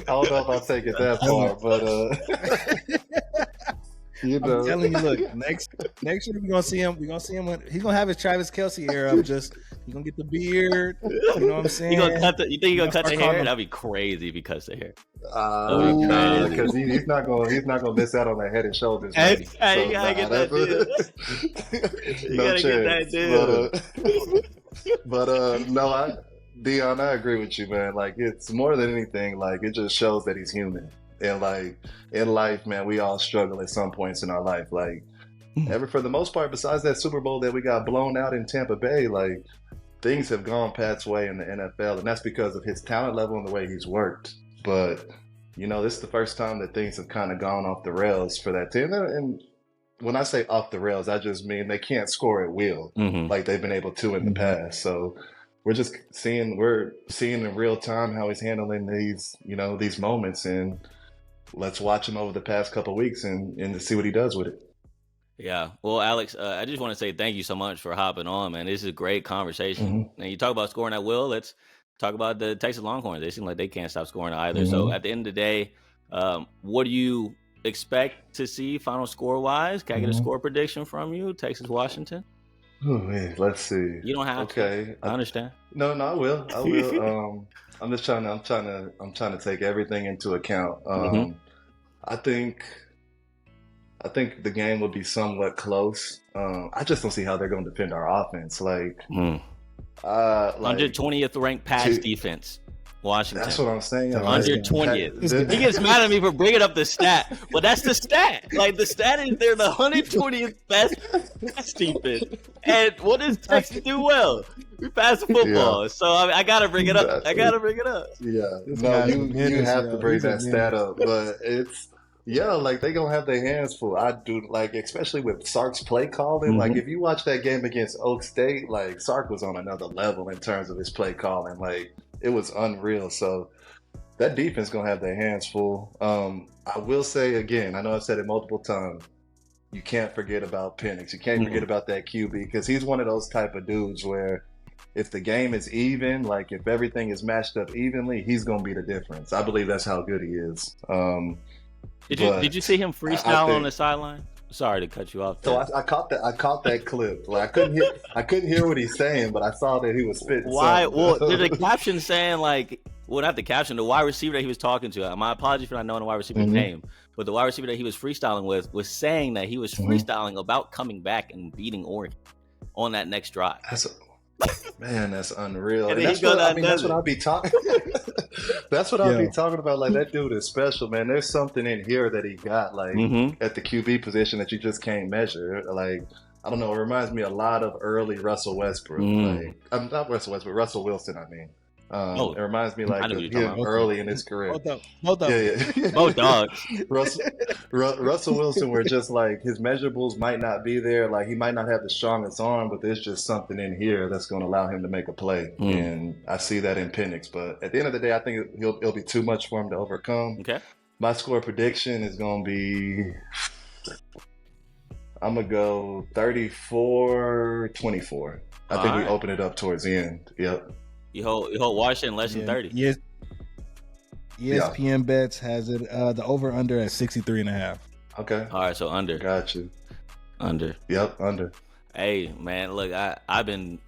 Speaker 3: don't know if I'll take it that far, but you know.
Speaker 1: I'm telling you, look, next year we're gonna see him. We're gonna see him when he's gonna have his Travis Kelce era of just He gonna get the beard. You know what I'm saying?
Speaker 2: You think he gonna cut the
Speaker 1: start
Speaker 2: hair?
Speaker 1: calling
Speaker 2: That'd be crazy if he cuts the hair.
Speaker 3: Because he's not gonna miss out on that Head and Shoulders.
Speaker 2: Hey,
Speaker 3: money.
Speaker 2: you gotta get that deal. You
Speaker 3: No
Speaker 2: gotta
Speaker 3: chance. Get that deal. But Deon, I agree with you, man. Like, it's more than anything, like, it just shows that he's human. And like in life, man, we all struggle at some points in our life. Like, for the most part, besides that Super Bowl that we got blown out in Tampa Bay, like, things have gone Pat's way in the NFL, and that's because of his talent level and the way he's worked. But, you know, this is the first time that things have kind of gone off the rails for that team. And when I say off the rails, I just mean they can't score at will like they've been able to in the past. So we're seeing in real time how he's handling these moments, and let's watch him over the past couple of weeks and see what he does with it.
Speaker 2: Yeah. Well, Alex, I just want to say thank you so much for hopping on, man. This is a great conversation. And you talk about scoring at will. Let's talk about the Texas Longhorns. They seem like they can't stop scoring either. So at the end of the day, what do you expect to see final score-wise? Can I get a score prediction from you, Texas, Washington?
Speaker 3: Oh, man, let's see.
Speaker 2: You don't have to. I understand.
Speaker 3: No, I will. I'm trying to take everything into account. I think the game will be somewhat close. I just don't see how they're going to defend our offense. Like,
Speaker 2: 120th ranked pass defense, Washington.
Speaker 3: That's what I'm saying.
Speaker 2: 120th. He gets mad at me for bringing up the stat, but that's the stat. Like, the stat is they're the 120th best pass defense. And what does Texas do well? We pass the football. Yeah. So I gotta bring it up.
Speaker 3: Yeah. No, you have to bring that stat up, but it's. Yeah, like, they gonna have their hands full. I do, like, especially with Sark's play calling. Like, if you watch that game against Oak State, like, Sark was on another level in terms of his play calling. Like, it was unreal. So that defense gonna have their hands full. I will say again, I know I've said it multiple times, you can't forget about Penix. You can't forget about that QB, because he's one of those type of dudes where if the game is even, like, if everything is matched up evenly, he's gonna be the difference. I believe that's how good he is.
Speaker 2: Did you see him freestyle on the sideline? Sorry to cut you off there.
Speaker 3: So I caught that clip. Like, I couldn't hear what he's saying, but I saw that he was spitting.
Speaker 2: Why?
Speaker 3: Something.
Speaker 2: Well, there's a caption saying, like, well, not the caption, the wide receiver that he was talking to. My apologies for not knowing the wide receiver's name, but the wide receiver that he was freestyling with was saying that he was freestyling about coming back and beating Oregon on that next drive.
Speaker 3: Man, that's unreal.
Speaker 2: And
Speaker 3: that's what I'll be talking. That's what I'll be talking about. Like, that dude is special, man. There's something in here that he got, like, at the QB position that you just can't measure. Like, I don't know. It reminds me a lot of early Russell Westbrook. Like, I'm not Russell Westbrook, Russell Wilson. I mean, it reminds me like of him early in his career.
Speaker 1: Both
Speaker 2: dogs.
Speaker 3: Russell Wilson, where just like his measurables might not be there. Like, he might not have the strongest arm, but there's just something in here that's going to allow him to make a play. And I see that in Penix. But at the end of the day, I think it'll be too much for him to overcome.
Speaker 2: Okay.
Speaker 3: My score prediction is going to be, I'm going to go 34-24. I think we open it up towards the end. Yep.
Speaker 2: You hold Washington less than 30.
Speaker 1: Yes. ESPN Bets has it the over-under at 63.5.
Speaker 3: Okay.
Speaker 2: All right, so under.
Speaker 3: Got you.
Speaker 2: Under.
Speaker 3: Yep, under.
Speaker 2: Hey, man, look, I've been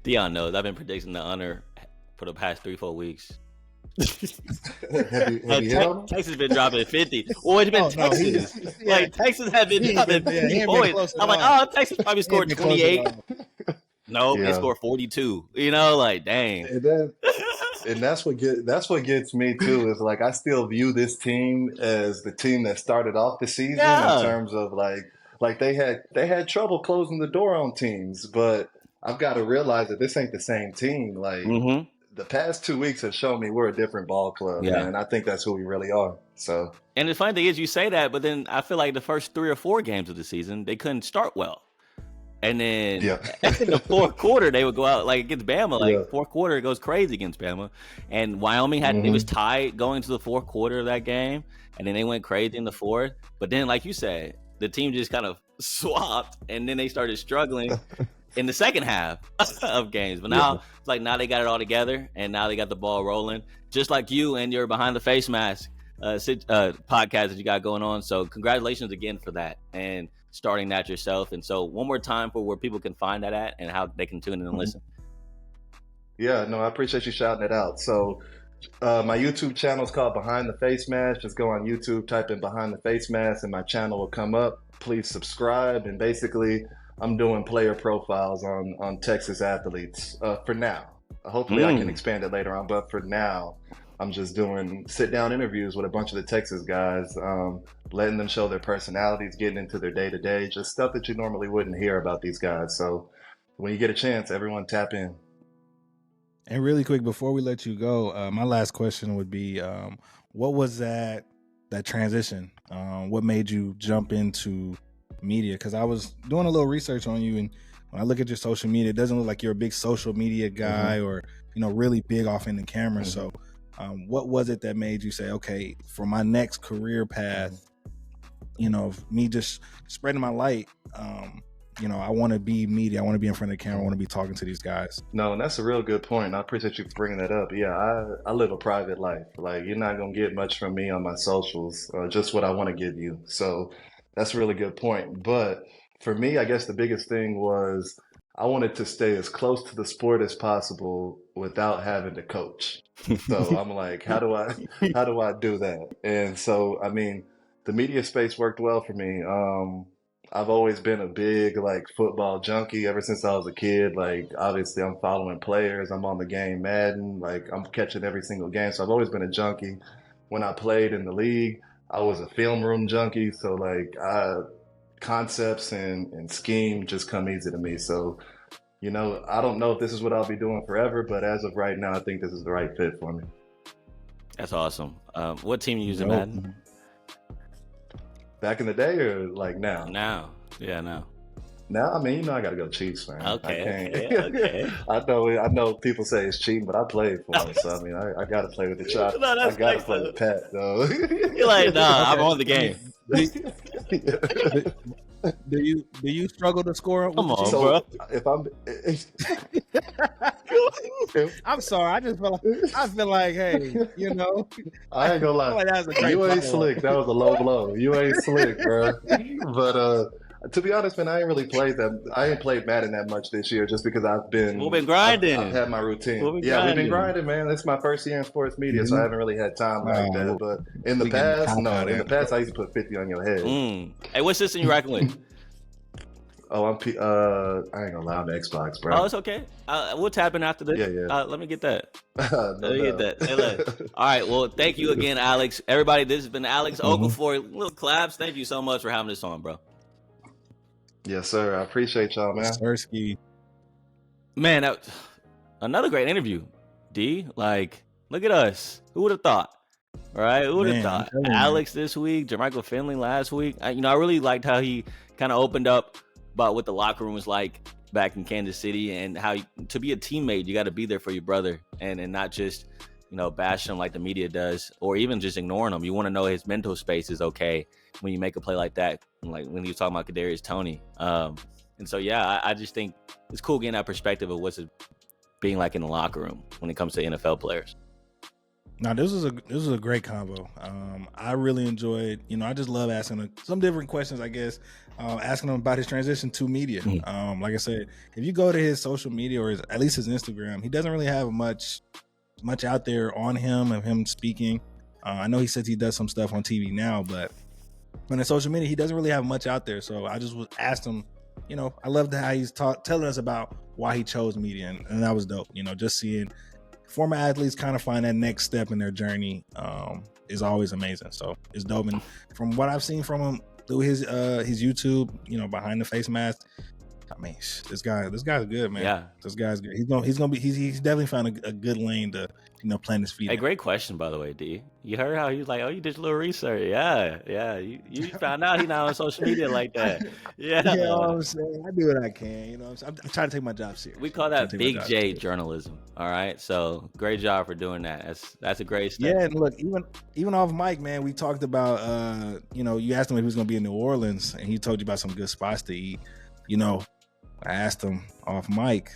Speaker 2: Deon knows I've been predicting the under for the past 3-4 weeks.
Speaker 3: have you hit on him?
Speaker 2: Texas been dropping 50. Well, it's been Texas. Like, Texas had been dropping 50 points. I'm like, Texas probably scored 28. No, they scored 42. You know, like, dang.
Speaker 3: And that's what gets me too. Is like, I still view this team as the team that started off the season in terms of like they had trouble closing the door on teams, but I've got to realize that this ain't the same team. Like, the past 2 weeks have shown me we're a different ball club, and I think that's who we really are. So, and
Speaker 2: the funny thing is, you say that, but then I feel like the first 3 or 4 games of the season they couldn't start well. And then in the fourth quarter, they would go out like against Bama. Like, fourth quarter, it goes crazy against Bama. And Wyoming it was tied going to the fourth quarter of that game. And then they went crazy in the fourth. But then, like you said, the team just kind of swapped. And then they started struggling in the second half of games. But now, it's like now they got it all together. And now they got the ball rolling. Just like you and your Behind the Facemask podcast that you got going on. So congratulations again for that. And starting that yourself. And so one more time for where people can find that at and how they can tune in and listen.
Speaker 3: Yeah, no, I appreciate you shouting it out. So, my YouTube channel is called Behind the Face Mask. Just go on YouTube, type in Behind the Face Mask, and my channel will come up. Please subscribe. And basically, I'm doing player profiles on Texas athletes for now. Hopefully, I can
Speaker 2: Mm.
Speaker 3: expand it later on, but for now, I'm just doing sit down interviews with a bunch of the Texas guys, letting them show their personalities, getting into their day to day, just stuff that you normally wouldn't hear about these guys. So, when you get a chance, everyone tap in.
Speaker 1: And really quick before we let you go, my last question would be, what was that transition? What made you jump into media? Because I was doing a little research on you, and when I look at your social media, it doesn't look like you're a big social media guy or really big off in the camera. So, what was it that made you say, okay, for my next career path, me just spreading my light? I want to be media. I want to be in front of the camera. I want to be talking to these guys.
Speaker 3: No, and that's a real good point. I appreciate you bringing that up. Yeah, I live a private life. Like, you're not going to get much from me on my socials, just what I want to give you. So that's a really good point. But for me, I guess the biggest thing was I wanted to stay as close to the sport as possible without having to coach. So I'm like, how do I do that? And so, I mean, the media space worked well for me. I've always been a big like football junkie ever since I was a kid. Like, obviously I'm following players, I'm on the game Madden, like I'm catching every single game. So I've always been a junkie. When I played in the league, I was a film room junkie. So like concepts and scheme just come easy to me. So, I don't know if this is what I'll be doing forever, but as of right now, I think this is the right fit for me.
Speaker 2: That's awesome. What team you using, Madden?
Speaker 3: Back in the day or like now?
Speaker 2: Now. Yeah, now.
Speaker 3: Now, I mean, I gotta go Chiefs, man.
Speaker 2: Okay,
Speaker 3: I can't.
Speaker 2: okay.
Speaker 3: I know people say it's cheating, but I played for them, so I mean, I gotta play with the Chiefs.
Speaker 2: No,
Speaker 3: I
Speaker 2: that's
Speaker 3: gotta
Speaker 2: nice,
Speaker 3: play
Speaker 2: though.
Speaker 3: with Pat, though.
Speaker 2: You're like, nah, I'm on the game.
Speaker 1: Do you struggle to score? With
Speaker 2: Come
Speaker 1: the
Speaker 2: on,
Speaker 1: Chiefs?
Speaker 3: So
Speaker 2: bro.
Speaker 1: I'm sorry. I feel like, hey,
Speaker 3: I ain't gonna
Speaker 1: I feel
Speaker 3: lie.
Speaker 1: like that was a great
Speaker 3: You ain't
Speaker 1: follow-up.
Speaker 3: slick. That was a low blow. You ain't slick, bro. But to be honest, man, I ain't played Madden that much this year, just because
Speaker 2: We've been grinding.
Speaker 3: I've had my routine.
Speaker 2: We've been
Speaker 3: Yeah, we've been
Speaker 2: grinding.
Speaker 3: grinding, man. It's my first year in sports media, so I haven't really had time like that. But in the
Speaker 1: we getting the
Speaker 3: past,
Speaker 1: cop
Speaker 3: no.
Speaker 1: out
Speaker 3: In the
Speaker 1: in.
Speaker 3: past, I used to put 50 on your head.
Speaker 2: Hey, what system you rocking with?
Speaker 3: Oh, I ain't gonna lie, I'm Xbox, bro.
Speaker 2: Oh, it's okay. We'll tap in after this.
Speaker 3: Yeah.
Speaker 2: Let me get that.
Speaker 3: No
Speaker 2: Let me get
Speaker 3: doubt.
Speaker 2: that. Hey, look. All right. Well, thank you again, Alex. Everybody, this has been Alex Okafor. Little claps. Thank you so much for having this on, bro.
Speaker 3: Yes, sir. I appreciate y'all, man.
Speaker 1: Sirski.
Speaker 2: Man, another great interview, D. Like, look at us. Who would have thought? All right, who would have
Speaker 1: Man, I'm
Speaker 2: thought?
Speaker 1: telling you.
Speaker 2: Alex this week, Jermichael Finley last week. I really liked how he kind of opened up about what the locker room was like back in Kansas City, and how to be a teammate, you got to be there for your brother, and not just bash him like the media does, or even just ignoring him. You want to know his mental space is okay when you make a play like that, like when he was talking about Kadarius Toney. And so I just think it's cool getting that perspective of what's it being like in the locker room when it comes to NFL players.
Speaker 1: Now this was a great combo. I really enjoyed. I just love asking some different questions. I guess asking him about his transition to media. Like I said, if you go to his social media or at least his Instagram, he doesn't really have much out there on him of him speaking. I know he says he does some stuff on TV now, but on his social media, he doesn't really have much out there. So I just asked him. I loved how he's telling us about why he chose media, and that was dope. Just seeing former athletes kind of find that next step in their journey is always amazing. So it's dope. And from what I've seen from him through his YouTube, Behind the Face Mask, I mean, this guy's good, man.
Speaker 2: Yeah,
Speaker 1: this guy's good. He's definitely found a good lane to plant his feet.
Speaker 2: Hey, great question, by the way, D. You heard how he was like, oh, you did a little research. Yeah. You found out he's not on social media like that. Yeah.
Speaker 1: You know what I'm saying? I do what I can. I'm trying to take my job serious.
Speaker 2: We call that Big J journalism. All right. So great job for doing that. That's a great step.
Speaker 1: Yeah, and look, even off mic, man, we talked about you asked him if he was gonna be in New Orleans, and he told you about some good spots to eat. I asked him off mic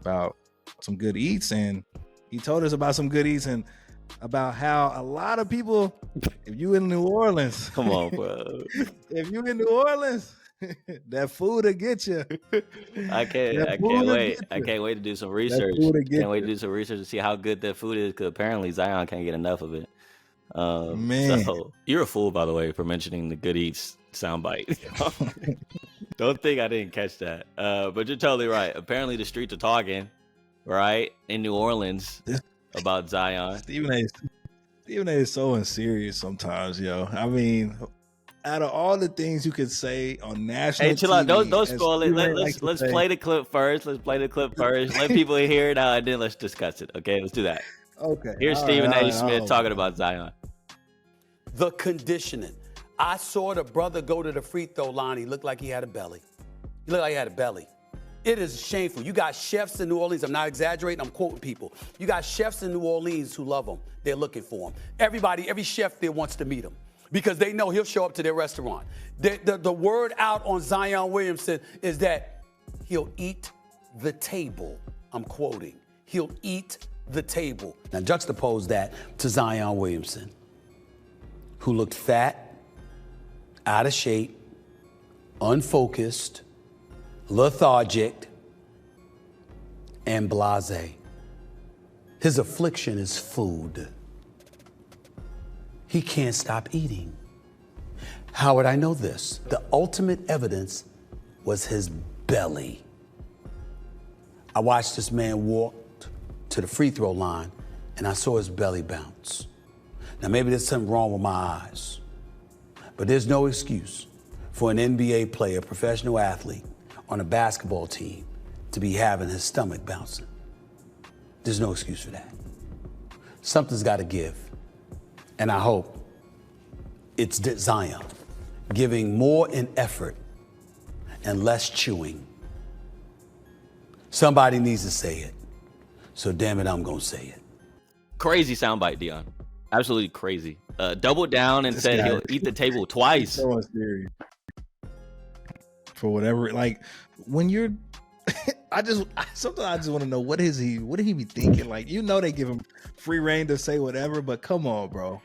Speaker 1: about some good eats, and he told us about some good eats and about how a lot of people, if you in New Orleans,
Speaker 2: come on, bro.
Speaker 1: if you in New Orleans, That food will get you.
Speaker 2: I
Speaker 1: That
Speaker 2: can't
Speaker 1: food will
Speaker 2: wait.
Speaker 1: get
Speaker 2: I
Speaker 1: you.
Speaker 2: can't wait to do some
Speaker 1: That
Speaker 2: research.
Speaker 1: food will get
Speaker 2: Can't wait to
Speaker 1: you.
Speaker 2: do some research to see how good that food is, because apparently Zion can't get enough of it.
Speaker 1: Man.
Speaker 2: So you're a fool, by the way, for mentioning the Good Eats soundbite. Don't think I didn't catch that. But you're totally right. Apparently the streets are talking, right, in New Orleans about Zion.
Speaker 1: Stephen A is so unserious sometimes, yo. I mean, out of all the things you could say on national
Speaker 2: Hey, chill
Speaker 1: TV,
Speaker 2: out. Don't
Speaker 1: as
Speaker 2: spoil it.
Speaker 1: Stephen A likes to
Speaker 2: Let's
Speaker 1: say-
Speaker 2: play the clip first. Let's play the clip first. Let people hear it out, and then let's discuss it. Okay, let's do that.
Speaker 1: Okay.
Speaker 2: Here's
Speaker 1: all
Speaker 2: Stephen
Speaker 1: right,
Speaker 2: A.
Speaker 1: all
Speaker 2: Smith
Speaker 1: right.
Speaker 2: talking about Zion.
Speaker 4: The conditioning. I saw the brother go to the free throw line. He looked like he had a belly. He looked like he had a belly. It is shameful. You got chefs in New Orleans. I'm not exaggerating. I'm quoting people. You got chefs in New Orleans who love him. They're looking for him. Every chef there wants to meet him because they know he'll show up to their restaurant. The word out on Zion Williamson is that he'll eat the table. I'm quoting. He'll eat the table. Now juxtapose that to Zion Williamson, who looked fat, out of shape, unfocused, lethargic, and blasé. His affliction is food. He can't stop eating. How would I know this? The ultimate evidence was his belly. I watched this man walk to the free throw line, and I saw his belly bounce. Now, maybe there's something wrong with my eyes, but there's no excuse for an NBA player, professional athlete, on a basketball team to be having his stomach bouncing. There's no excuse for that. Something's got to give. And I hope it's Zion giving more in effort and less chewing. Somebody needs to say it. So damn it, I'm going to say it.
Speaker 2: Crazy soundbite, Deon. Absolutely crazy. Doubled down and said he'll eat the table twice.
Speaker 1: So unserious. For whatever, like when you're, sometimes I just want to know what did he be thinking? Like, you know, they give him free reign to say whatever, but come on, bro.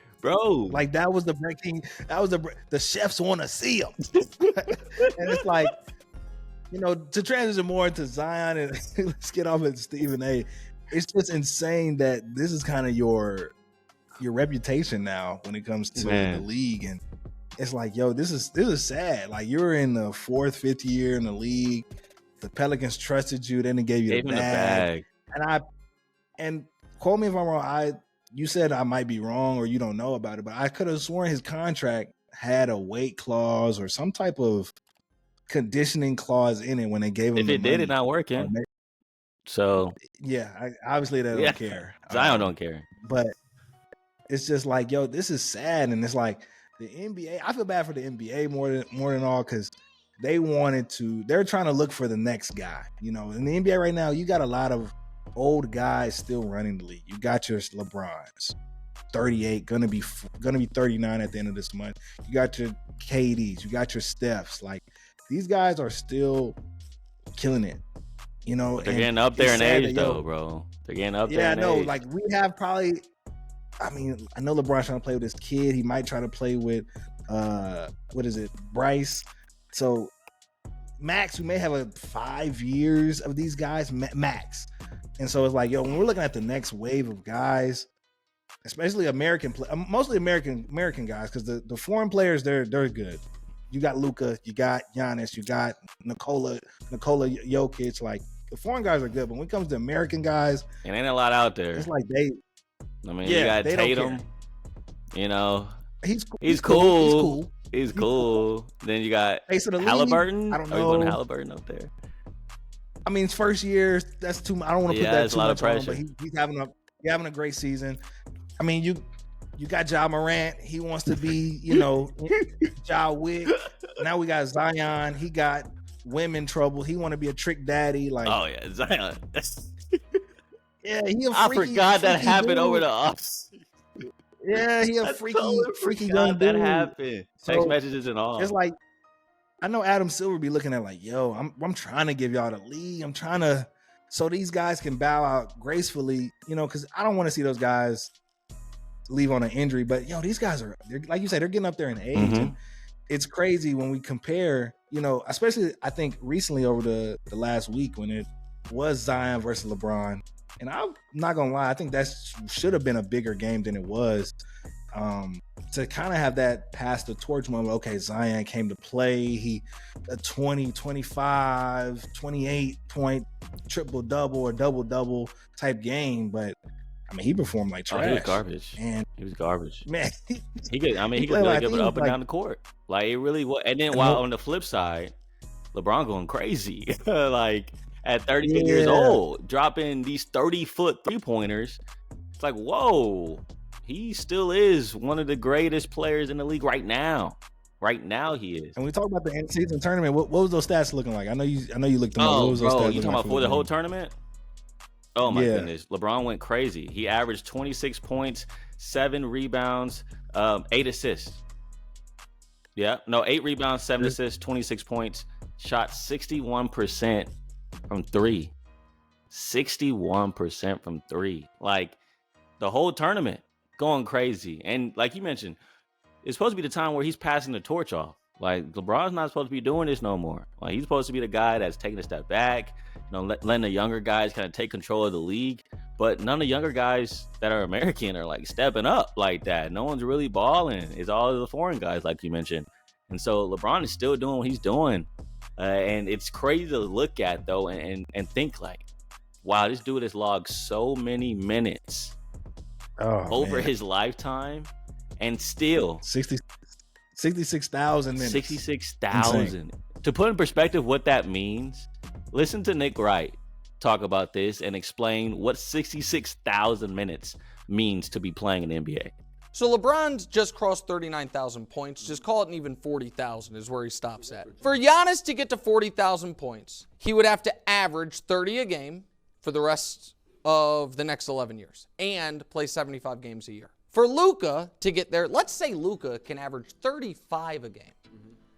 Speaker 1: Like that was the breaking. That was the chefs want to see him, and it's like, you know, to transition more into Zion and let's get off at Stephen A. It's just insane that this is kind of your reputation now when it comes to the league, and it's like, yo, this is sad. Like, you're in the 4th, 5th year in the league. The Pelicans trusted you, then they gave you the bag. And quote me if I'm wrong. You said I might be wrong or you don't know about it, but I could have sworn his contract had a weight clause or some type of conditioning clause in it when they gave him.
Speaker 2: If
Speaker 1: the
Speaker 2: it did,
Speaker 1: money.
Speaker 2: it not working. So
Speaker 1: yeah, obviously they don't care.
Speaker 2: Zion don't care.
Speaker 1: But it's just like, yo, this is sad, and it's like the NBA. I feel bad for the NBA more than all because they're trying to look for the next guy. You know, in the NBA right now, you got a lot of old guys still running the league. You got your LeBrons, 38, gonna be 39 at the end of this month. You got your KDs, you got your Stephs. Like, these guys are still killing it. You know,
Speaker 2: They're getting up there in age, though, bro. They're getting up there in age. Yeah, I know.
Speaker 1: Like, we have probably. I mean, I know LeBron's trying to play with this kid. He might try to play with, Bryce. So, max, we may have 5 years of these guys, max. And so it's like, yo, when we're looking at the next wave of guys, especially mostly American guys, because the foreign players, they're good. You got Luka, you got Giannis, you got Nikola Jokic. Like, the foreign guys are good, but when it comes to American guys,
Speaker 2: it ain't a lot out there.
Speaker 1: It's like
Speaker 2: you got Tatum. You know,
Speaker 1: he's cool.
Speaker 2: He's cool. Then you got Halliburton.
Speaker 1: I don't know.
Speaker 2: Are you putting Halliburton up there?
Speaker 1: I mean, his first year, that's too. I don't want to put that too much on, but he's having a great season. I mean, you got Ja Morant. He wants to be, Ja Wick. Now we got Zion. He got women trouble. He want to be a trick daddy. Like,
Speaker 2: oh yeah, Zion.
Speaker 1: Yeah,
Speaker 2: I forgot that happened over the offs.
Speaker 1: Yeah, he a freaky young dude.
Speaker 2: That happened. Text messages and all.
Speaker 1: It's like, I know Adam Silver be looking at like, yo, I'm trying to give y'all the lead. I'm trying to, so these guys can bow out gracefully, because I don't want to see those guys leave on an injury. But these guys they're like you said, they're getting up there in age, and it's crazy when we compare, especially I think recently over the last week when it was Zion versus LeBron. And I'm not going to lie, I think that should have been a bigger game than it was. To kind of have that pass the torch moment. Okay, Zion came to play. He a 20, 25, 28 point triple double or double double type game, but I mean he performed like trash.
Speaker 2: He was garbage.
Speaker 1: And
Speaker 2: he was garbage.
Speaker 1: Man,
Speaker 2: he could really give it up and down the court. Like it really was. And then while on the flip side, LeBron going crazy. Like at 38 years old, dropping these 30-foot 3-pointers. It's like, whoa. He still is one of the greatest players in the league right now. Right now, he is.
Speaker 1: And we talk about the in-season tournament. What was those stats looking like? I know you looked them up.
Speaker 2: Oh,
Speaker 1: what was those
Speaker 2: bro,
Speaker 1: stats
Speaker 2: you talking about for the whole tournament? Oh my goodness, LeBron went crazy. He averaged 26 points, 7 rebounds, 8 assists. Yeah, no, 8 rebounds, 7 assists, 26 points. Shot 61% from 3. 61% from 3. Like the whole tournament. Going crazy. And like you mentioned, it's supposed to be the time where he's passing the torch off. Like LeBron's not supposed to be doing this no more. Like he's supposed to be the guy that's taking a step back, letting the younger guys kind of take control of the league. But none of the younger guys that are American are like stepping up like that. No one's really balling. It's all the foreign guys, like you mentioned. And so LeBron is still doing what he's doing. And it's crazy to look at though and think like, wow, this dude has logged so many minutes over his lifetime, and still
Speaker 1: 66,000 minutes.
Speaker 2: 66,000. To put in perspective what that means, listen to Nick Wright talk about this and explain what 66,000 minutes means to be playing in the NBA.
Speaker 5: So LeBron's just crossed 39,000 points. Just call it an even 40,000 is where he stops at. For Giannis to get to 40,000 points, he would have to average 30 a game for the rest of the next 11 years and play 75 games a year. For Luka to get there, let's say Luka can average 35 a game.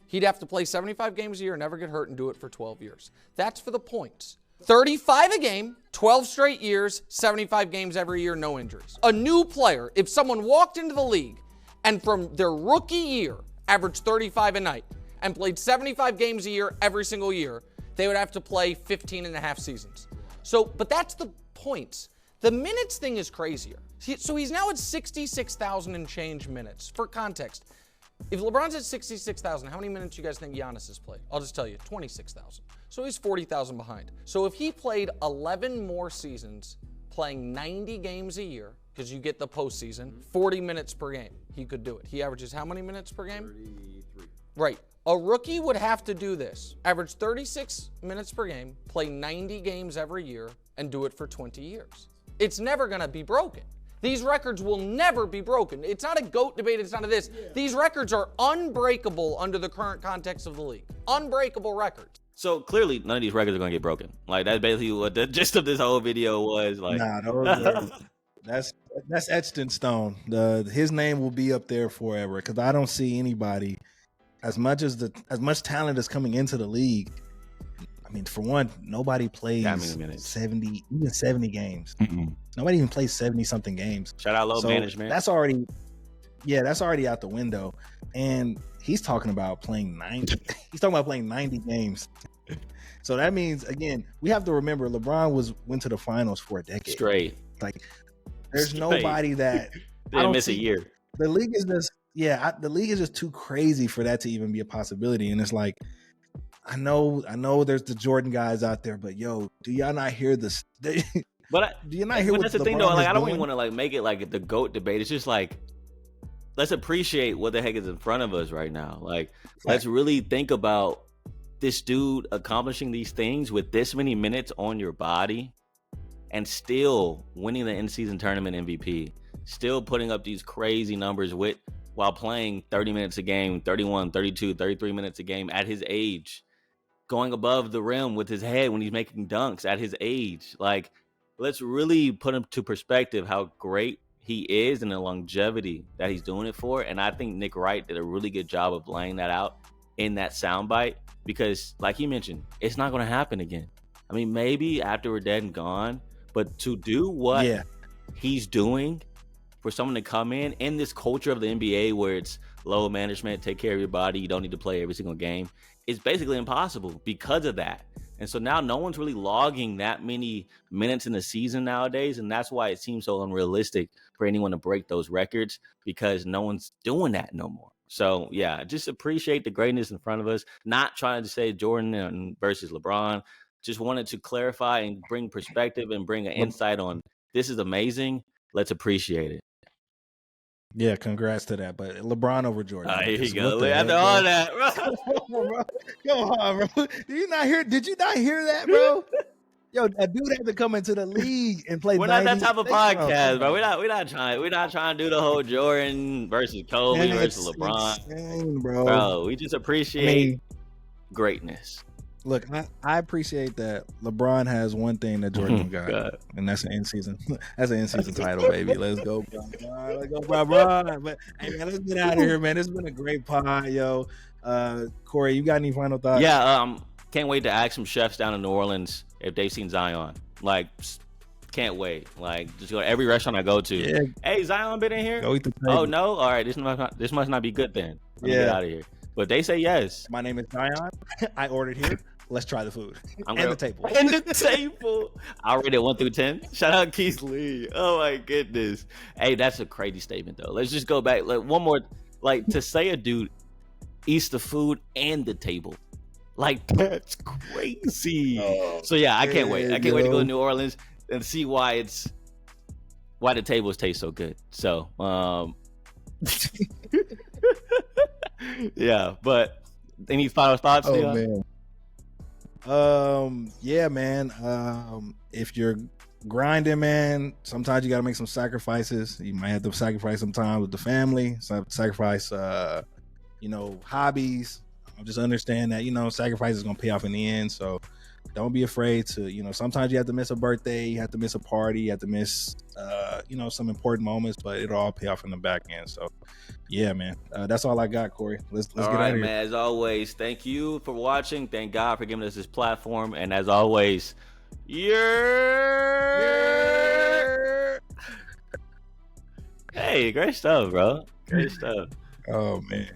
Speaker 5: He'd have to play 75 games a year, never get hurt, and do it for 12 years. That's for the points. 35 a game, 12 straight years, 75 games every year, no injuries. A new player, if someone walked into the league and from their rookie year averaged 35 a night and played 75 games a year every single year, they would have to play 15 and a half seasons. So, but that's the points. The minutes thing is crazier. So he's now at 66,000 and change minutes. For context, if LeBron's at 66,000, how many minutes you guys think Giannis has played? I'll just tell you, 26,000. So he's 40,000 behind. So if he played 11 more seasons playing 90 games a year, because you get the postseason, 40 minutes per game, he could do it. He averages how many minutes per game?
Speaker 6: 33.
Speaker 5: Right. A rookie would have to do this. Average 36 minutes per game, play 90 games every year, and do it for 20 years. It's never going to be broken. These records will never be broken. It's not a GOAT debate. It's not a this. Yeah. These records are unbreakable under the current context of the league. Unbreakable records.
Speaker 2: So clearly, none of these records are going to get broken. Like that's basically what the gist of this whole video was. Like,
Speaker 1: that's etched in stone. His name will be up there forever because I don't see anybody as much talent is coming into the league. I mean, for one, nobody plays 70 games. Mm-mm. Nobody even plays 70-something games.
Speaker 2: Shout out load management.
Speaker 1: That's already out the window. And he's talking about playing 90. He's talking about playing 90 games. So that means, again, we have to remember LeBron went to the finals for a decade.
Speaker 2: Straight.
Speaker 1: Like, there's nobody that
Speaker 2: didn't miss a year.
Speaker 1: The league is just, the league is just too crazy for that to even be a possibility. And it's like, I know there's the Jordan guys out there, but yo, do y'all not hear this? Do you not hear what
Speaker 2: that's the thing though? Like, I don't even want to like make it like the GOAT debate. It's just like, let's appreciate what the heck is in front of us right now. Like, let's really think about this dude accomplishing these things with this many minutes on your body and still winning the in-season tournament MVP, still putting up these crazy numbers while playing 30 minutes a game, 31, 32, 33 minutes a game at his age, going above the rim with his head when he's making dunks at his age. Like, let's really put him to perspective how great he is and the longevity that he's doing it for. And I think Nick Wright did a really good job of laying that out in that soundbite because, like he mentioned, it's not going to happen again. I mean, maybe after we're dead and gone, but to do what he's doing, for someone to come in this culture of the NBA where it's load management, take care of your body. You don't need to play every single game. It's basically impossible because of that. And so now no one's really logging that many minutes in the season nowadays. And that's why it seems so unrealistic for anyone to break those records, because no one's doing that no more. So, yeah, just appreciate the greatness in front of us. Not trying to say Jordan versus LeBron. Just wanted to clarify and bring perspective and bring an insight on this is amazing. Let's appreciate it.
Speaker 1: Yeah, congrats to that. But LeBron over Jordan.
Speaker 2: Here you
Speaker 1: 'Cause
Speaker 2: go.
Speaker 1: what the
Speaker 2: After
Speaker 1: heck,
Speaker 2: all
Speaker 1: bro?
Speaker 2: that, bro.
Speaker 1: Come on, bro. Did you not hear that, bro? Yo, that dude had to come into the league and play.
Speaker 2: We're not that
Speaker 1: 90
Speaker 2: type of
Speaker 1: Bro,
Speaker 2: podcast, bro. We're not trying to do the whole Jordan versus Kobe
Speaker 1: Man,
Speaker 2: versus
Speaker 1: it's
Speaker 2: LeBron.
Speaker 1: insane, bro.
Speaker 2: Bro, we just appreciate greatness.
Speaker 1: Look, I appreciate that LeBron has one thing that Jordan got,
Speaker 2: God.
Speaker 1: and that's an in-season. That's an in-season title, baby. Let's go, LeBron. Let's go, LeBron. But hey, man, let's get out of here, man. It's been a great pod, yo. Cory, you got any final thoughts?
Speaker 2: Yeah, can't wait to ask some chefs down in New Orleans if they've seen Zion. Like, can't wait. Like, just go to every restaurant I go to.
Speaker 1: Yeah.
Speaker 2: Hey, Zion been in here?
Speaker 1: Go eat the
Speaker 2: Oh no, all right. This must not be good then. Let me get out of here. But they say yes.
Speaker 1: My name is Zion. I ordered here. Let's try the food.
Speaker 2: The table. And the table. I rated 1 through 10. Shout out Keith Lee. Oh my goodness. Hey, that's a crazy statement though. Let's just go back. Like one more. Like to say a dude eats the food and the table. Like that's crazy. So yeah, I can't wait. I can't wait to go to New Orleans and see why the tables taste so good. So yeah, but any final thoughts?
Speaker 1: Man. Yeah, man. If you're grinding, man, sometimes you got to make some sacrifices. You might have to sacrifice some time with the family, sacrifice, hobbies. Just understand that, sacrifice is going to pay off in the end. So don't be afraid to, sometimes you have to miss a birthday, you have to miss a party, you have to miss, some important moments, but it'll all pay off in the back end. So yeah, man, that's all I got, Cory. Let's get out of here.
Speaker 2: Man, as always, thank you for watching. Thank God for giving us this platform. And as always, Hey, great stuff, bro. Great stuff.
Speaker 1: Oh, man.